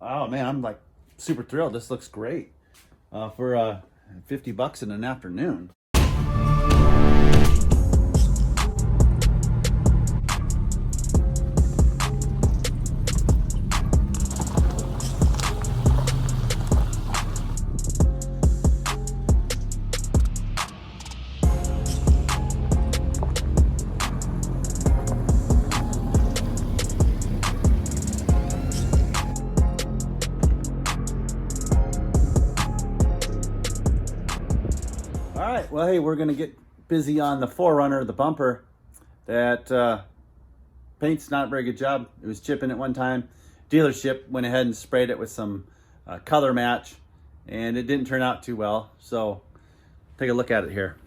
Oh man, I'm like super thrilled. This looks great for 50 bucks in an afternoon. All right, well, hey, we're gonna get busy on the 4Runner, the bumper. That paint's not a very good job. It was chipping at one time. Dealership went ahead and sprayed it with some color match, and it didn't turn out too well. So take a look at it here.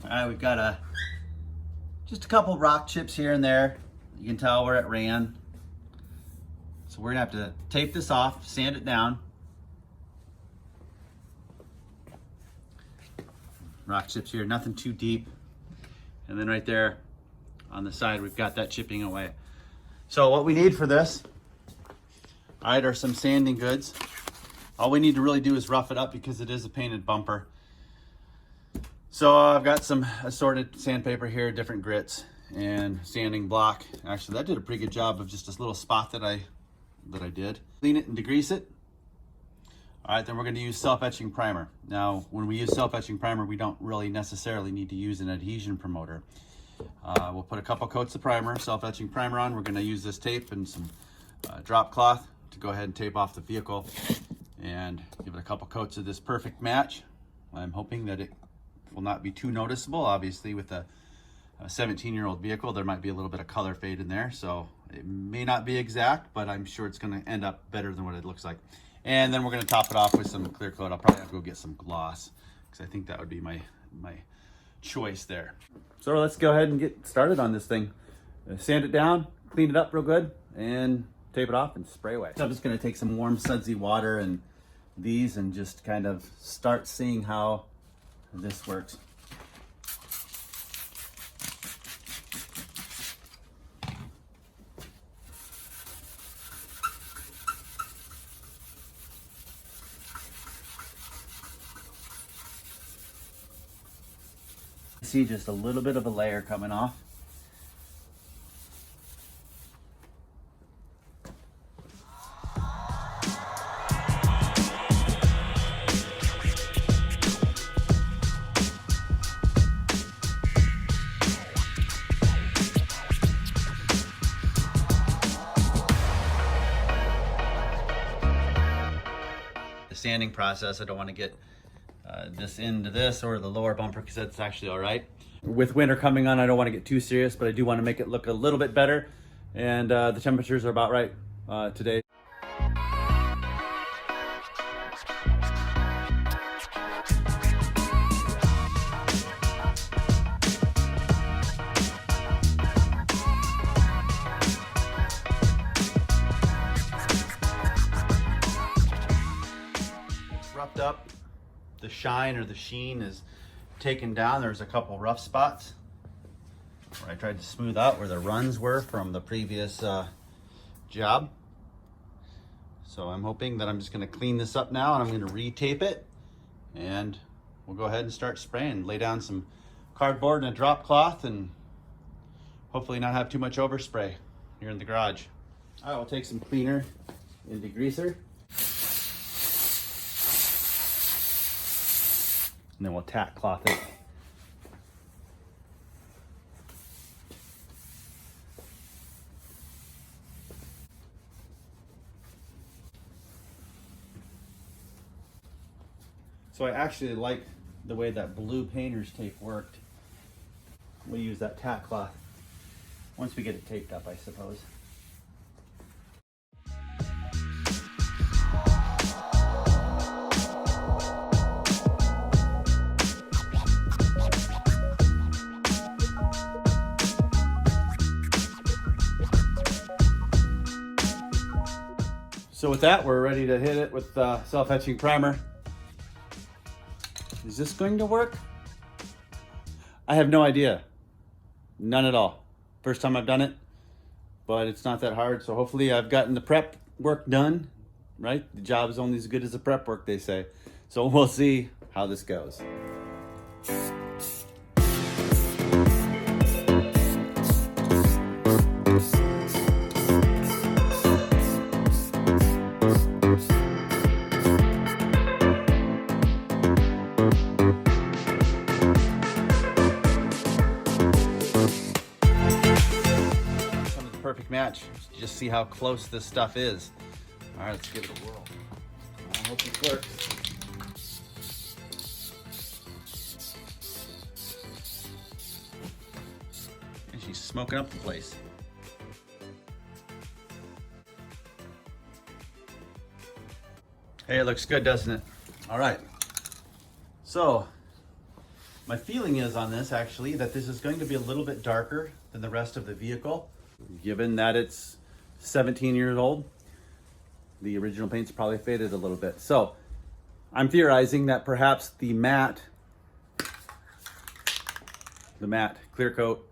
All right, we've got just a couple rock chips here and there. You can tell where it ran. So we're gonna have to tape this off, sand it down. Rock chips here, nothing too deep. And then right there on the side, we've got that chipping away. So what we need for this, all right, are some sanding goods. All we need to really do is rough it up because it is a painted bumper. So I've got some assorted sandpaper here, different grits and sanding block. Actually, that did a pretty good job of just this little spot that I did. Clean it and degrease it. All right, then we're going to use self-etching primer. Now, when we use self-etching primer, we don't really necessarily need to use an adhesion promoter. We'll put a couple coats of primer, self-etching primer on. We're going to use this tape and some drop cloth to go ahead and tape off the vehicle and give it a couple coats of this perfect match. I'm hoping that it will not be too noticeable. Obviously, with a 17-year-old vehicle, there might be a little bit of color fade in there, so it may not be exact, but I'm sure it's going to end up better than what it looks like. And then we're gonna top it off with some clear coat. I'll probably have to go get some gloss because I think that would be my choice there. So let's go ahead and get started on this thing. Sand it down, clean it up real good, and tape it off and spray away. So I'm just gonna take some warm sudsy water and these and just kind of start seeing how this works. See just a little bit of a layer coming off. The sanding process, I don't want to get this into this or the lower bumper because that's actually all right. With winter coming on, I don't want to get too serious, but I do want to make it look a little bit better. And the temperatures are about right today. It's roughed up. The shine or the sheen is taken down. There's a couple rough spots where I tried to smooth out where the runs were from the previous job. So I'm hoping that I'm just going to clean this up now, and I'm going to re-tape it, and we'll go ahead and start spraying. Lay down some cardboard and a drop cloth and hopefully not have too much overspray here in the garage. All right, we'll take some cleaner and degreaser. And then we'll tack cloth it. So I actually like the way that blue painter's tape worked. We'll use that tack cloth once we get it taped up, I suppose. So with that, we're ready to hit it with self-etching primer. Is this going to work? I have no idea. None at all. First time I've done it. but it's not that hard. So hopefully I've gotten the prep work done, right? The job is only as good as the prep work, they say. So we'll see how this goes. Perfect match. Just see how close this stuff is. All right, let's give it a whirl. I hope it works. And she's smoking up the place. Hey, it looks good, doesn't it? All right. So, my feeling is on this actually that this is going to be a little bit darker than the rest of the vehicle. Given that it's 17 years old, the original paint's probably faded a little bit. So I'm theorizing that perhaps the matte clear coat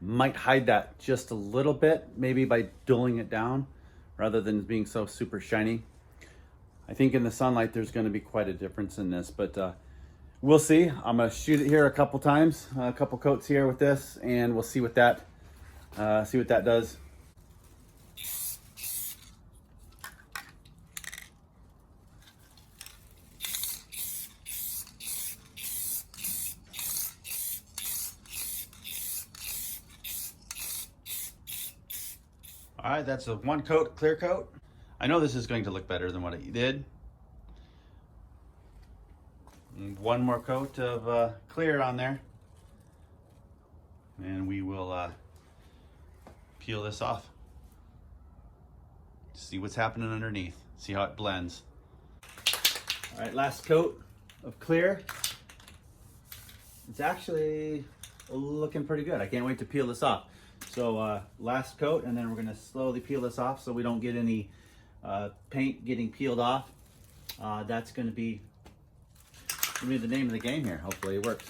might hide that just a little bit, maybe by dulling it down rather than being so super shiny. I think in the sunlight there's going to be quite a difference in this, but we'll see. I'm going to shoot it here a couple times, a couple coats here with this, and we'll see what that does. All right, that's a one coat clear coat. I know this is going to look better than what it did. And one more coat of clear on there, and we will peel this off. See what's happening underneath. See how it blends. All right, last coat of clear. It's actually looking pretty good. I can't wait to peel this off. So last coat, and then we're gonna slowly peel this off so we don't get any paint getting peeled off. That's gonna be the name of the game here. Hopefully it works.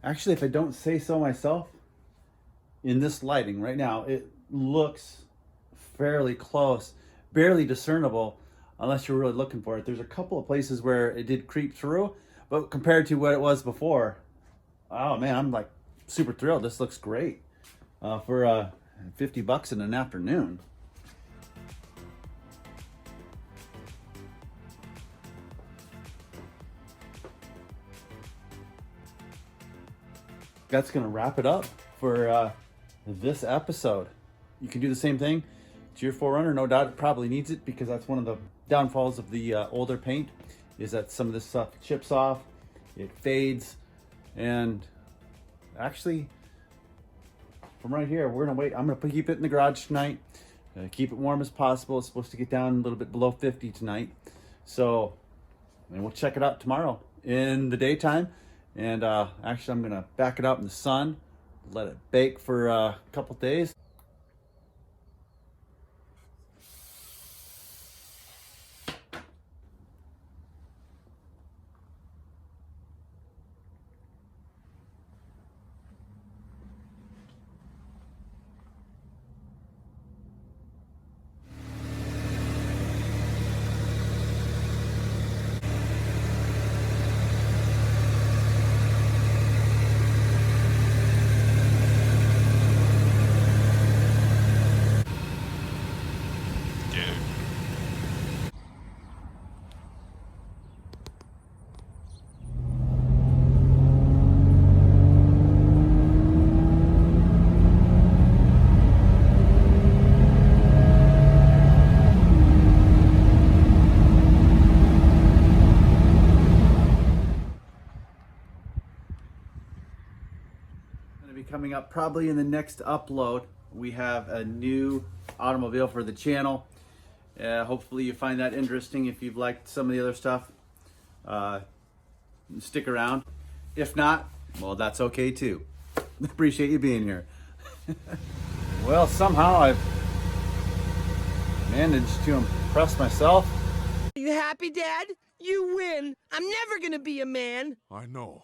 Actually, if I don't say so myself, in this lighting right now, it looks fairly close, barely discernible unless you're really looking for it. There's a couple of places where it did creep through, but compared to what it was before, oh man, I'm like super thrilled. This looks great for $50 in an afternoon. That's gonna wrap it up for this episode. You can do the same thing to your 4Runner. No doubt it probably needs it, because that's one of the downfalls of the older paint, is that some of this stuff chips off, it fades, and actually from right here, we're gonna wait. I'm gonna keep it in the garage tonight, keep it warm as possible. It's supposed to get down a little bit below 50 tonight, so and we'll check it out tomorrow in the daytime. And actually, I'm gonna back it out in the sun, let it bake for a couple days. Coming up probably in the next upload, we have a new automobile for the channel. Hopefully you find that interesting. If you've liked some of the other stuff, stick around. If not, well, that's okay too. Appreciate you being here. Well, somehow I've managed to impress myself. Are you happy, Dad? You win. I'm never gonna be a man. I know.